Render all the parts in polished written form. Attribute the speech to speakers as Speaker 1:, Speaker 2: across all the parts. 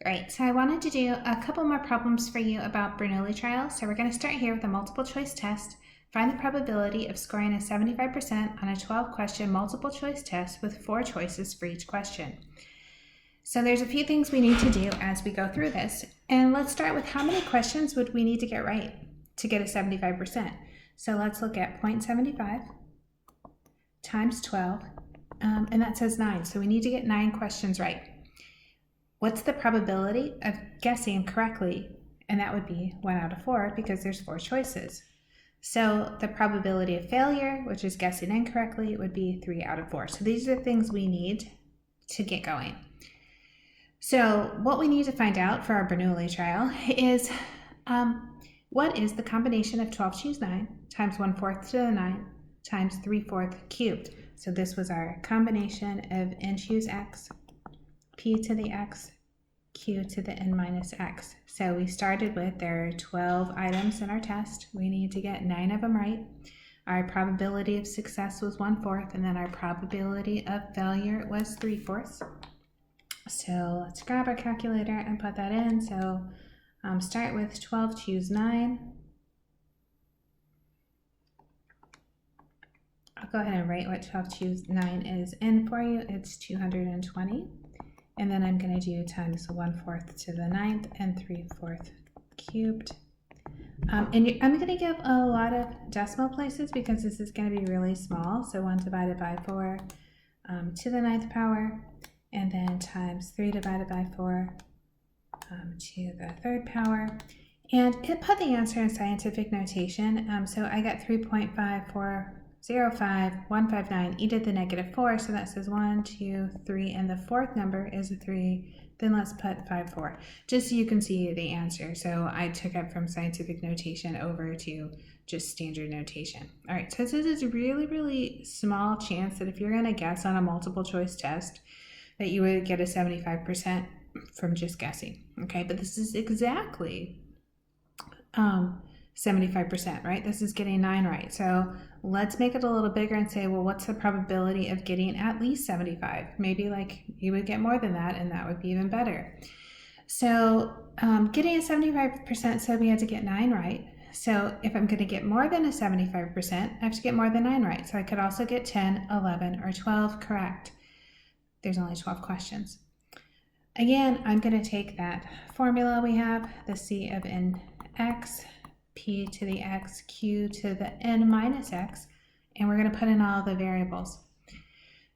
Speaker 1: Great, so I wanted to do a couple more problems for you about Bernoulli Trial. So we're going to start here with a multiple choice test. Find the probability of scoring a 75% on a 12-question multiple choice test with 4 choices for each question. So there's a few things we need to do as we go through this. And let's start with how many questions would we need to get right to get a 75%. So let's look at 0.75 times 12, and that says 9. So we need to get 9 questions right. What's the probability of guessing correctly? And that would be 1 out of 4 because there's 4 choices. So the probability of failure, which is guessing incorrectly, would be 3 out of 4. So these are things we need to get going. So what we need to find out for our Bernoulli trial is what is the combination of 12 choose 9 times 1/4 to the 9 times 3/4 cubed. So this was our combination of n choose x, p to the x, q to the n minus x. So we started with, there are 12 items in our test. We need to get 9 of them right. Our probability of success was 1/4, and then our probability of failure was 3/4. So let's grab our calculator and put that in. So start with 12 choose 9. I'll go ahead and write what 12 choose 9 is in for you. It's 220. And then I'm going to do times 1/4 to the 9th and 3/4 cubed. I'm going to give a lot of decimal places because this is going to be really small. So 1 divided by 4 to the 9th power, and then times 3 divided by 4 to the 3rd power. And it put the answer in scientific notation. So I got 3.5405159 e to the -4. So that says 1, 2, 3, and the 4th number is a 3. Then let's put 5, 4, just so you can see the answer. So I took it from scientific notation over to just standard notation. All right, so this is a really, really small chance that if you're going to guess on a multiple choice test, that you would get a 75% from just guessing. Okay, but this is exactly 75%, right? This is getting 9 right. So let's make it a little bigger and say, well, what's the probability of getting at least 75? Maybe like you would get more than that, and that would be even better. So getting a 75% said we had to get 9 right. So if I'm going to get more than a 75%, I have to get more than 9 right. So I could also get 10, 11, or 12 correct. There's only 12 questions. Again, I'm going to take that formula we have, the c of nx, p to the x, q to the n minus x, and we're going to put in all the variables.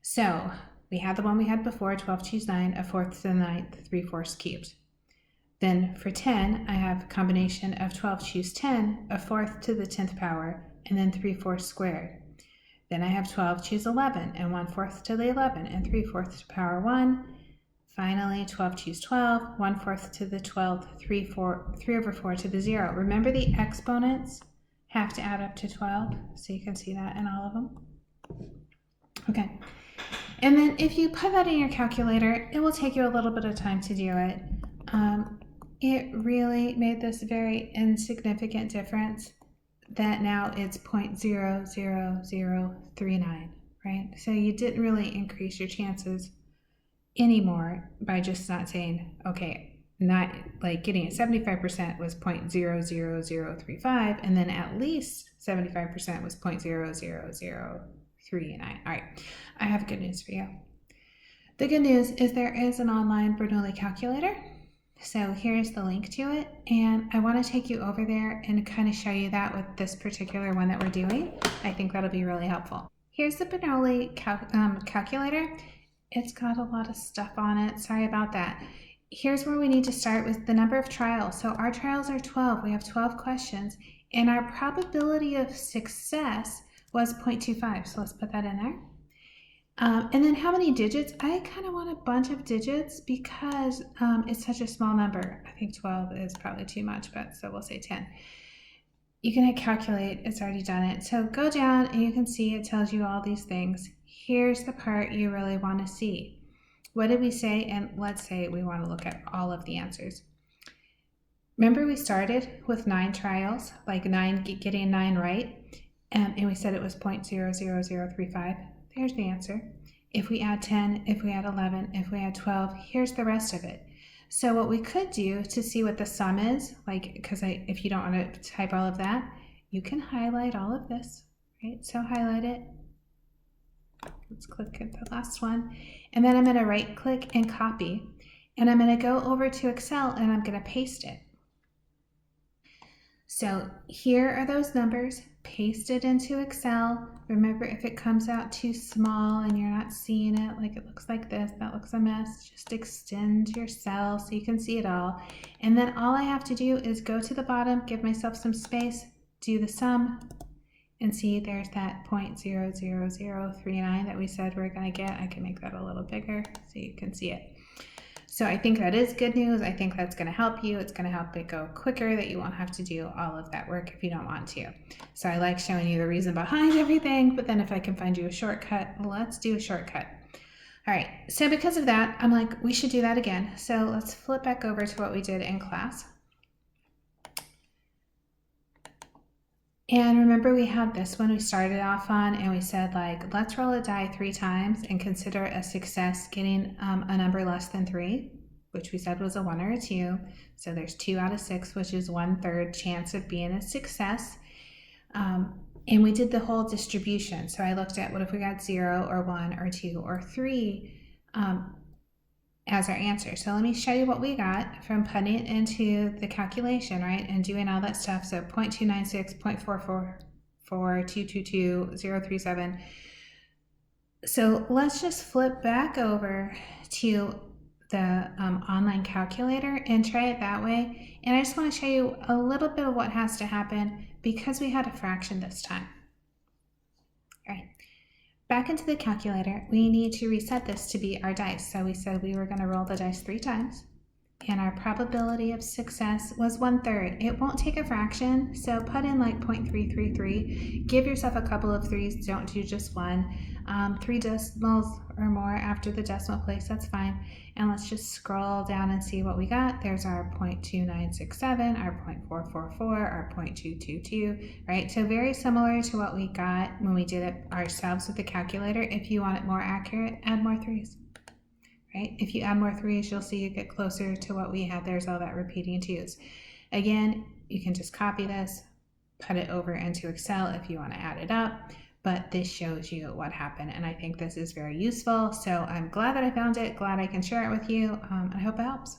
Speaker 1: So we had the one we had before, 12 choose 9, 1/4 to the 9th, 3/4 cubed. Then for 10, I have a combination of 12 choose 10, 1/4 to the 10th power, and then 3/4 squared. Then I have 12 choose 11, and 1/4 to the 11, and 3/4 to the power 1. Finally, 12 choose 12, 1/4 to the 12th, 3/4 to the 0. Remember, the exponents have to add up to 12, so you can see that in all of them. Okay, and then if you put that in your calculator, it will take you a little bit of time to do it. It really made this very insignificant difference that now it's 0.00039, right? So you didn't really increase your chances anymore by just not saying, okay, not like getting a 75% was 0.00035, and then at least 75% was 0.00039. All right, I have good news for you. The good news is there is an online Bernoulli calculator. So here's the link to it, and I want to take you over there and kind of show you that with this particular one that we're doing. I think that'll be really helpful. Here's the Bernoulli calculator. It's got a lot of stuff on it. Sorry about that. Here's where we need to start with the number of trials. So our trials are 12. We have 12 questions, and our probability of success was 0.25. So let's put that in there. And then how many digits? I kind of want a bunch of digits because it's such a small number. I think 12 is probably too much, but so we'll say 10. You can calculate, it's already done it. So go down and you can see it tells you all these things. Here's the part you really want to see. What did we say? And let's say we want to look at all of the answers. Remember we started with 9 trials, like getting 9 right, and we said it was 0.00035. There's the answer. If we add 10, if we add 11, if we add 12, here's the rest of it. So what we could do to see what the sum is, like, because if you don't want to type all of that, you can highlight all of this, right? So highlight it. Let's click at the last one. And then I'm going to right click and copy. And I'm going to go over to Excel and I'm going to paste it. So here are those numbers, paste it into Excel. Remember, if it comes out too small and you're not seeing it, like it looks like this, that looks a mess, just extend your cell so you can see it all. And then all I have to do is go to the bottom, give myself some space, do the sum, and see there's that 0.00039 that we said we're going to get. I can make that a little bigger so you can see it. So I think that is good news. I think that's going to help you. It's going to help it go quicker, that you won't have to do all of that work if you don't want to. So I like showing you the reason behind everything, but then if I can find you a shortcut, let's do a shortcut. All right, so because of that, I'm like, we should do that again. So let's flip back over to what we did in class. And remember, we had this one we started off on, and we said, like, let's roll a die 3 times and consider a success getting a number less than 3, which we said was a 1 or a 2. So there's 2 out of 6, which is 1/3 chance of being a success. And we did the whole distribution. So I looked at what if we got 0 or 1 or 2 or 3 as our answer. So let me show you what we got from putting it into the calculation, right, and doing all that stuff. So 0.296, 0.444, 222, 037. So let's just flip back over to the online calculator and try it that way. And I just want to show you a little bit of what has to happen because we had a fraction this time. All right. Back into the calculator, we need to reset this to be our dice. So we said we were going to roll the dice 3 times, and our probability of success was 1/3. It won't take a fraction, so put in like 0.333. Give yourself a couple of 3s, don't do just 1. 3 decimals or more after the decimal place, that's fine. And let's just scroll down and see what we got. There's our 0.2967, our 0.444, our 0.222, right? So very similar to what we got when we did it ourselves with the calculator. If you want it more accurate, add more 3s. Right? If you add more 3s, you'll see you get closer to what we had. There's all that repeating 2s. Again, you can just copy this, put it over into Excel if you want to add it up, but this shows you what happened, and I think this is very useful. So I'm glad that I found it, glad I can share it with you. I hope it helps.